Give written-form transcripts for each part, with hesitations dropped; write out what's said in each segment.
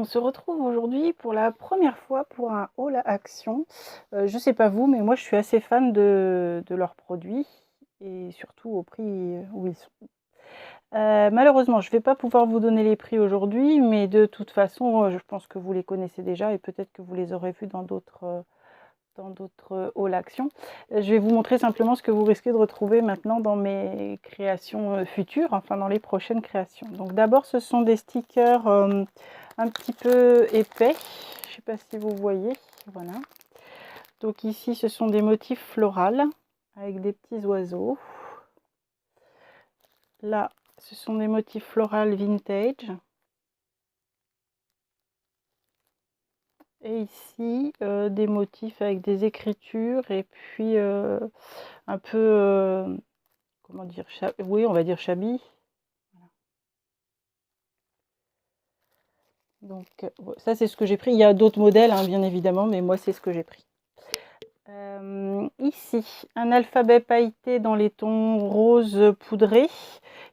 on se retrouve aujourd'hui pour la première fois pour un haul à Action. Je sais pas vous, mais moi je suis assez fan de leurs produits et surtout au prix où ils sont. Malheureusement, je ne vais pas pouvoir vous donner les prix aujourd'hui, mais de toute façon, je pense que vous les connaissez déjà et peut-être que vous les aurez vus dans d'autres hauls Action. Je vais vous montrer simplement ce que vous risquez de retrouver maintenant dans mes créations futures, enfin dans les prochaines créations. Donc d'abord, ce sont des stickers un petit peu épais. Je ne sais pas si vous voyez. Voilà. Donc ici, ce sont des motifs floraux avec des petits oiseaux. Là, ce sont des motifs floraux vintage. Et ici, des motifs avec des écritures et puis un peu, comment dire, oui, on va dire shabby. Donc ça, c'est ce que j'ai pris. Il y a d'autres modèles, hein, bien évidemment, mais moi, c'est ce que j'ai pris. Ici, un alphabet pailleté dans les tons rose poudré.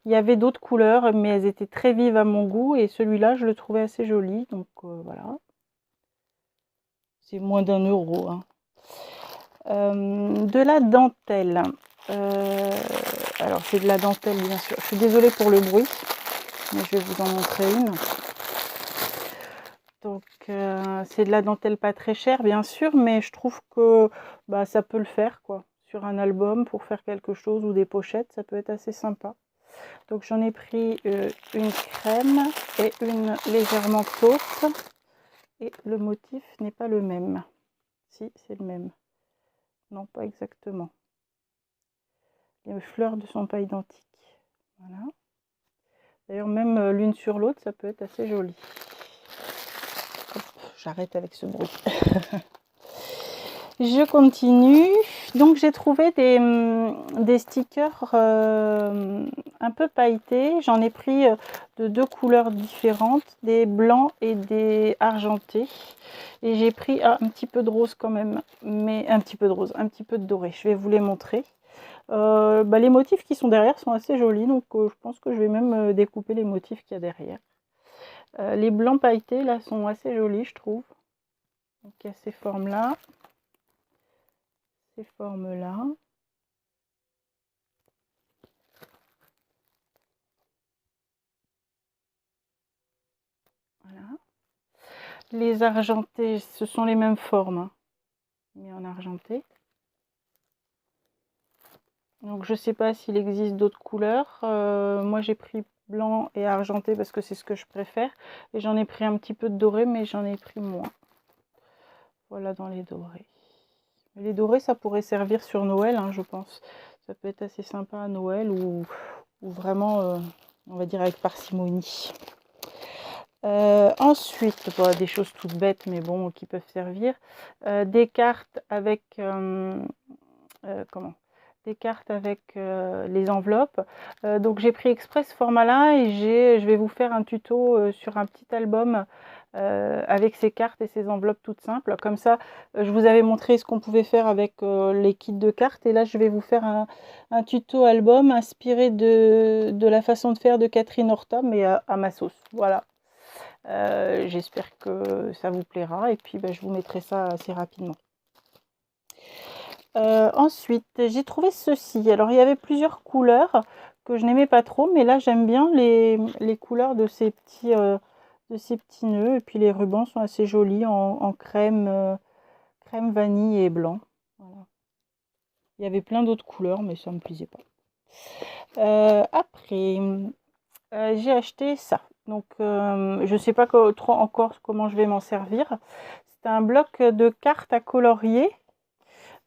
Il y avait d'autres couleurs, mais elles étaient très vives à mon goût. Et celui-là, je le trouvais assez joli. Donc voilà. C'est moins d'1 euro. Hein. De la dentelle. Alors, c'est de la dentelle, bien sûr. Je suis désolée pour le bruit, mais je vais vous en montrer une. Donc, c'est de la dentelle pas très chère, bien sûr, mais je trouve que ça peut le faire, quoi. Sur un album, pour faire quelque chose ou des pochettes, ça peut être assez sympa. Donc, j'en ai pris une crème et une légèrement taupe. Et le motif n'est pas le même. Si, c'est le même. Non, pas exactement. Les fleurs ne sont pas identiques. Voilà. D'ailleurs, même l'une sur l'autre, ça peut être assez joli. Hop, j'arrête avec ce bruit. Je continue. Donc, j'ai trouvé des stickers un peu pailletés. J'en ai pris de 2 couleurs différentes, des blancs et des argentés. Et j'ai pris un petit peu de rose quand même, mais un petit peu de rose, un petit peu de doré. Je vais vous les montrer. Les motifs qui sont derrière sont assez jolis, donc je pense que je vais même découper les motifs qu'il y a derrière. Les blancs pailletés là sont assez jolis, je trouve. Donc il y a ces formes-là, ces formes-là. Voilà. Les argentés, ce sont les mêmes formes, hein, mais en argenté. Donc je ne sais pas s'il existe d'autres couleurs. Moi j'ai pris blanc et argenté parce que c'est ce que je préfère. Et j'en ai pris un petit peu de doré, mais j'en ai pris moins. Voilà dans les dorés. Les dorés, ça pourrait servir sur Noël, hein, je pense. Ça peut être assez sympa à Noël ou vraiment, on va dire avec parcimonie. Ensuite, des choses toutes bêtes, mais bon, qui peuvent servir. Des cartes avec des cartes avec les enveloppes. Donc j'ai pris exprès ce format-là et je vais vous faire un tuto sur un petit album avec ces cartes et ces enveloppes toutes simples. Comme ça, je vous avais montré ce qu'on pouvait faire avec les kits de cartes. Et là, je vais vous faire un tuto album inspiré de la façon de faire de Catherine Horta, mais à ma sauce. Voilà. J'espère que ça vous plaira. Et puis, je vous mettrai ça assez rapidement. Ensuite, j'ai trouvé ceci. Alors, il y avait plusieurs couleurs que je n'aimais pas trop, mais là, j'aime bien les couleurs de ces petits nœuds. Et puis, les rubans sont assez jolis en crème, crème vanille et blanc. Voilà. Il y avait plein d'autres couleurs, mais ça ne me plaisait pas. Après, j'ai acheté ça. Donc, je ne sais pas trop encore comment je vais m'en servir. C'est un bloc de cartes à colorier.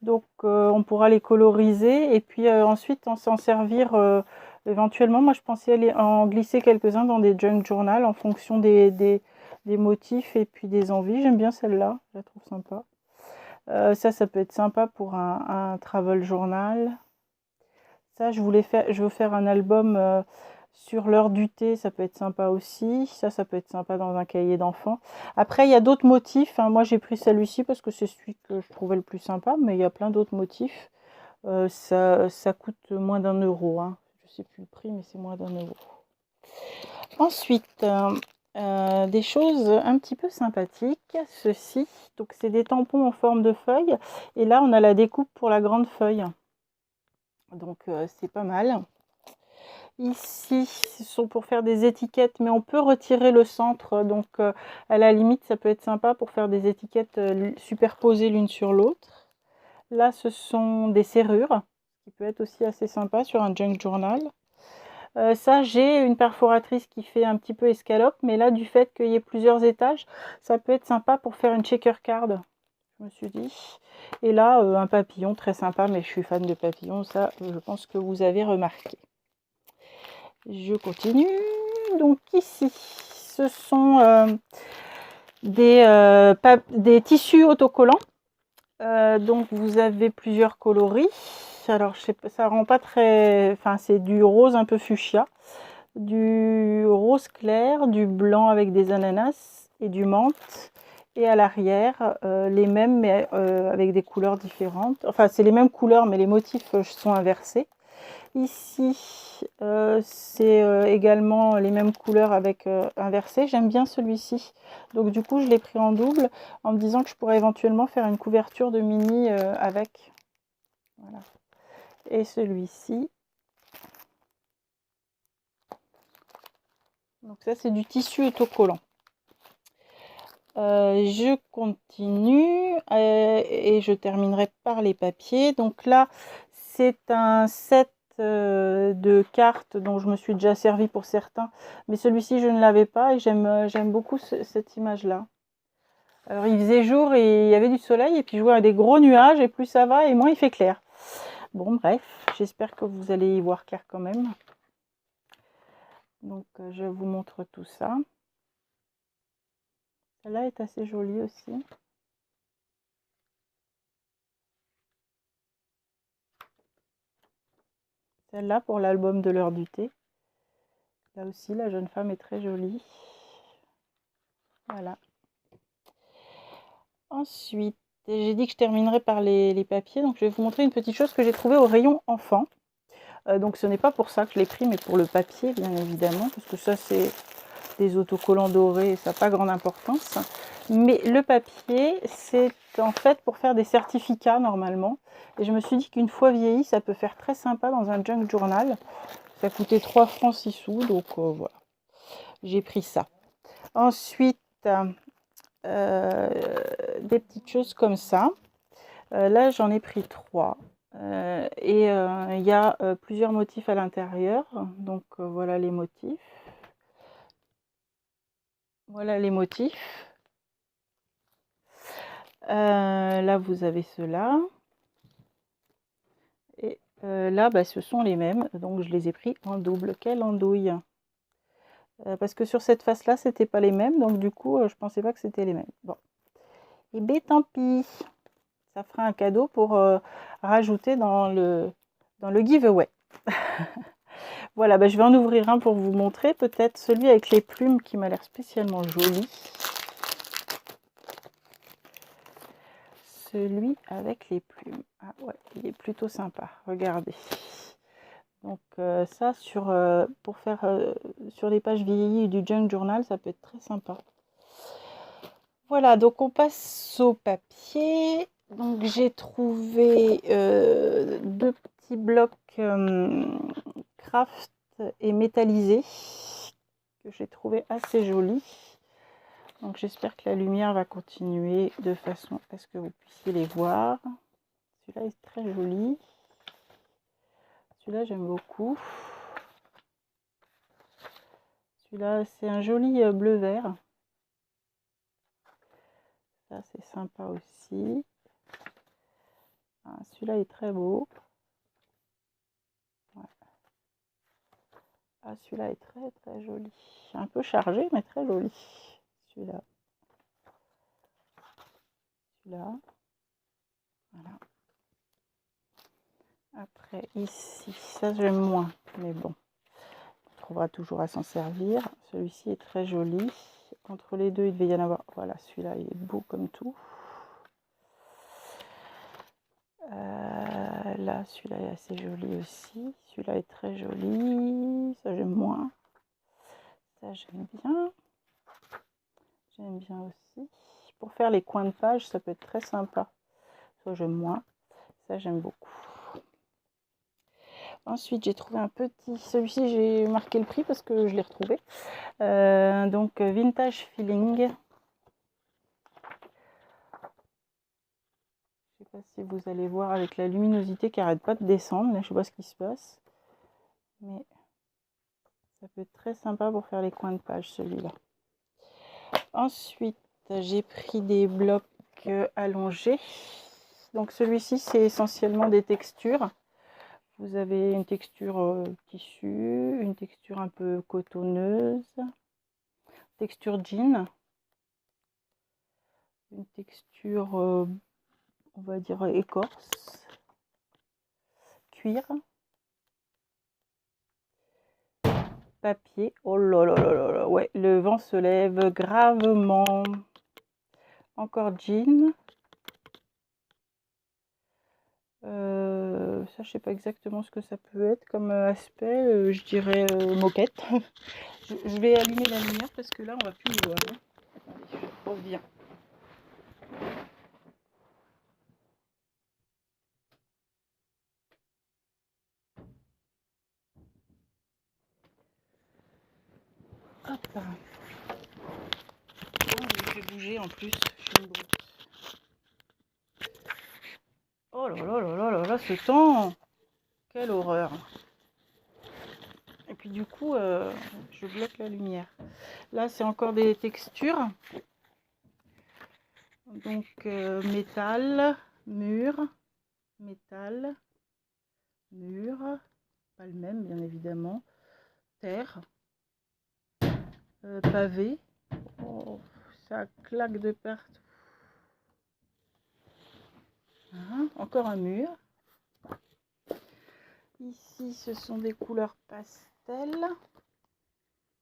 Donc on pourra les coloriser et puis ensuite s'en servir éventuellement. Moi je pensais aller en glisser quelques-uns dans des junk journal en fonction des motifs et puis des envies. J'aime bien celle-là, je la trouve sympa. Ça peut être sympa pour un travel journal. Ça, je veux faire un album sur l'heure du thé, ça peut être sympa aussi. Ça peut être sympa dans un cahier d'enfant. Après, il y a d'autres motifs. Hein. Moi, j'ai pris celui-ci parce que c'est celui que je trouvais le plus sympa, mais il y a plein d'autres motifs. Ça coûte moins d'1 euro. Hein. Je ne sais plus le prix, mais c'est moins d'1 euro. Ensuite, des choses un petit peu sympathiques. Ceci, donc c'est des tampons en forme de feuille. Et là, on a la découpe pour la grande feuille. Donc, c'est pas mal. Ici, ce sont pour faire des étiquettes, mais on peut retirer le centre. Donc, à la limite, ça peut être sympa pour faire des étiquettes superposées l'une sur l'autre. Là, ce sont des serrures, qui peut être aussi assez sympa sur un junk journal. Ça, j'ai une perforatrice qui fait un petit peu escalope, mais là, du fait qu'il y ait plusieurs étages, ça peut être sympa pour faire une checker card, je me suis dit. Et là, un papillon très sympa, mais je suis fan de papillons, ça, je pense que vous avez remarqué. Je continue. Donc ici, ce sont des tissus autocollants. Donc vous avez plusieurs coloris. Alors je sais pas, ça rend pas très, enfin c'est du rose un peu fuchsia, du rose clair, du blanc avec des ananas et du menthe. Et à l'arrière, les mêmes mais avec des couleurs différentes. Enfin c'est les mêmes couleurs mais les motifs sont inversés. Ici, c'est également les mêmes couleurs avec inversé. J'aime bien celui-ci. Donc du coup, je l'ai pris en double en me disant que je pourrais éventuellement faire une couverture de mini avec. Voilà. Et celui-ci. Donc ça, c'est du tissu autocollant. Je continue et je terminerai par les papiers. Donc là, c'est un set de cartes dont je me suis déjà servi pour certains, mais celui-ci je ne l'avais pas et j'aime beaucoup cette image-là. Alors il faisait jour et il y avait du soleil et puis je vois des gros nuages et plus ça va et moins il fait clair. Bon bref, j'espère que vous allez y voir clair quand même. Donc je vous montre tout ça. Celle-là est assez jolie aussi. Celle-là pour l'album de l'heure du thé. Là aussi, la jeune femme est très jolie. Voilà. Ensuite, j'ai dit que je terminerai par les papiers. Donc, je vais vous montrer une petite chose que j'ai trouvée au rayon enfant. Donc, ce n'est pas pour ça que je l'ai pris, mais pour le papier, bien évidemment. Parce que ça, c'est des autocollants dorés. Ça n'a pas grande importance. Mais le papier, c'est en fait pour faire des certificats, normalement. Et je me suis dit qu'une fois vieilli, ça peut faire très sympa dans un junk journal. Ça coûtait 3 francs 6 sous. Donc, voilà. J'ai pris ça. Ensuite, des petites choses comme ça. Là, j'en ai pris 3. Et il y a plusieurs motifs à l'intérieur. Donc, voilà les motifs. Voilà les motifs. Là, vous avez ceux-là. Et là, bah, ce sont les mêmes. Donc, je les ai pris en double. Quelle andouille! Parce que sur cette face-là, c'était pas les mêmes. Donc, du coup, je pensais pas que c'était les mêmes. Bon. Et bien, tant pis. Ça fera un cadeau pour rajouter dans le giveaway. Voilà, bah, je vais en ouvrir un pour vous montrer. Peut-être celui avec les plumes qui m'a l'air spécialement joli. Celui avec les plumes. Ah ouais, il est plutôt sympa. Regardez. Donc ça, pour faire sur les pages vieillies du junk journal, ça peut être très sympa. Voilà, donc on passe au papier. Donc j'ai trouvé 2 petits blocs craft et métallisés que j'ai trouvé assez jolis. Donc j'espère que la lumière va continuer de façon à ce que vous puissiez les voir. Celui-là est très joli. Celui-là j'aime beaucoup. Celui-là c'est un joli bleu-vert. Ça c'est sympa aussi. Ah, celui-là est très beau. Ouais. Ah, celui-là est très très joli. Un peu chargé mais très joli. Celui-là. Celui-là. Voilà. Après ici, ça j'aime moins, mais bon, on trouvera toujours à s'en servir. Celui-ci est très joli. Entre les deux, il devait y en avoir. Voilà, celui-là, il est beau comme tout. Là, celui-là est assez joli aussi. Celui-là est très joli. Ça, j'aime moins. Ça, j'aime bien. J'aime bien aussi. Pour faire les coins de page, ça peut être très sympa. Soit j'aime moins. Ça, j'aime beaucoup. Ensuite, j'ai trouvé un petit... Celui-ci, j'ai marqué le prix parce que je l'ai retrouvé. Donc, Vintage Feeling. Je ne sais pas si vous allez voir avec la luminosité qui n'arrête pas de descendre. Là, je ne sais pas ce qui se passe. Mais ça peut être très sympa pour faire les coins de page, celui-là. Ensuite, j'ai pris des blocs allongés. Donc, celui-ci, c'est essentiellement des textures. Vous avez une texture tissu, une texture un peu cotonneuse, texture jean, une texture, on va dire, écorce, cuir, papier. Oh là là là là là, ouais, le vent se lève gravement. Encore jean. Ça, je sais pas exactement ce que ça peut être comme aspect. Je dirais moquette. je vais allumer la lumière parce que là, on va plus le voir. Hein. Attendez, je reviens. Hop. Je vais bouger en plus. Je suis une brute. Oh là là là là là là, ce temps! Quelle horreur! Et puis du coup, je bloque la lumière. Là, c'est encore des textures. Donc, métal, mur, métal, mur, pas le même bien évidemment, terre, pavé. Oh, ça claque de partout. Hein, encore un mur. Ici, ce sont des couleurs pastel.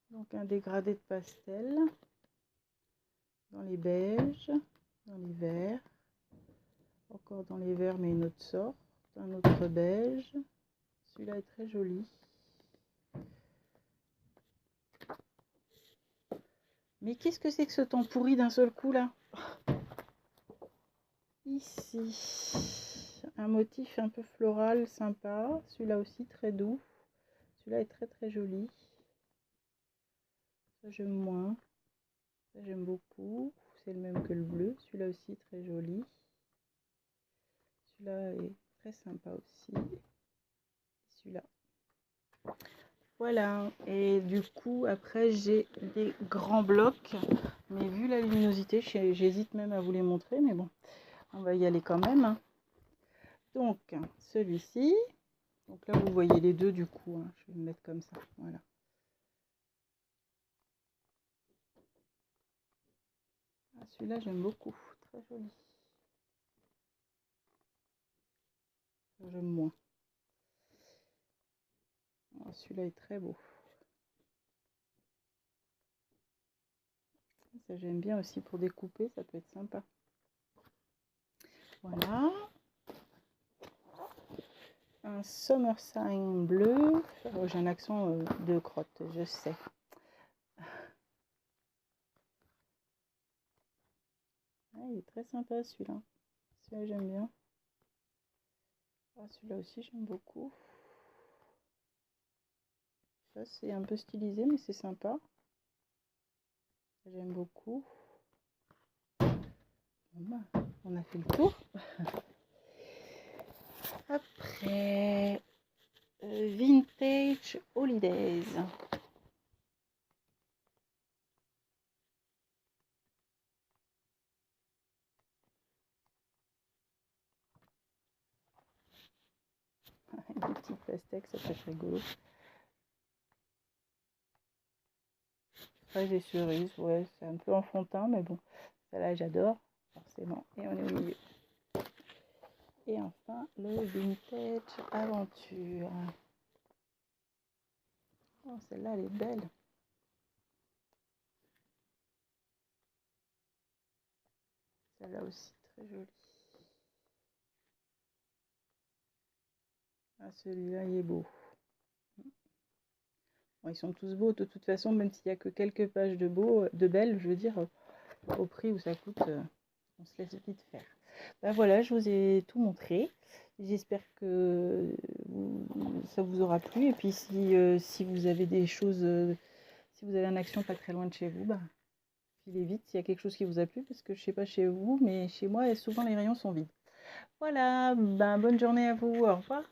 Donc un dégradé de pastel. Dans les beiges, dans les verts. Encore dans les verts, mais une autre sorte. Un autre beige. Celui-là est très joli. Mais qu'est-ce que c'est que ce temps pourri d'un seul coup là? Ici, un motif un peu floral sympa. Celui-là aussi très doux. Celui-là est très très joli. Ça j'aime moins. Ça j'aime beaucoup. C'est le même que le bleu. Celui-là aussi très joli. Celui-là est très sympa aussi. Celui-là. Voilà. Et du coup, après, j'ai des grands blocs. Mais vu la luminosité, j'hésite même à vous les montrer. Mais bon, on va y aller quand même. Donc, celui-ci. Donc là, vous voyez les deux du coup. Hein. Je vais me mettre comme ça. Voilà. Ah, celui-là, j'aime beaucoup. Très joli. J'aime moins. Ah, celui-là est très beau. Ça, j'aime bien aussi pour découper. Ça peut être sympa. Voilà. Un Summertime bleu. Oh, j'ai un accent de crotte, je sais. Ah, il est très sympa celui-là. Celui-là, j'aime bien. Ah, celui-là aussi, j'aime beaucoup. Ça, c'est un peu stylisé, mais c'est sympa. J'aime beaucoup. Bon, bah, on a fait le tour. Après, Vintage Holidays. Des petites pastèques, ça peut être rigolo. Fraises et cerises, ouais, c'est un peu enfantin, mais bon, ça là j'adore, forcément. Et on est au milieu. Et enfin, le Vintage Aventure. Oh, celle-là, elle est belle. Celle-là aussi, très jolie. Ah, celui-là, il est beau. Bon, ils sont tous beaux de toute façon, même s'il n'y a que quelques pages de beaux, de belles, je veux dire. au prix où ça coûte, on se laisse vite faire. Ben voilà, je vous ai tout montré. J'espère que ça vous aura plu. Et puis si vous avez des choses, si vous avez une action pas très loin de chez vous, bah, filez vite s'il y a quelque chose qui vous a plu, parce que je sais pas chez vous, mais chez moi, souvent les rayons sont vides. Voilà, ben bonne journée à vous, au revoir.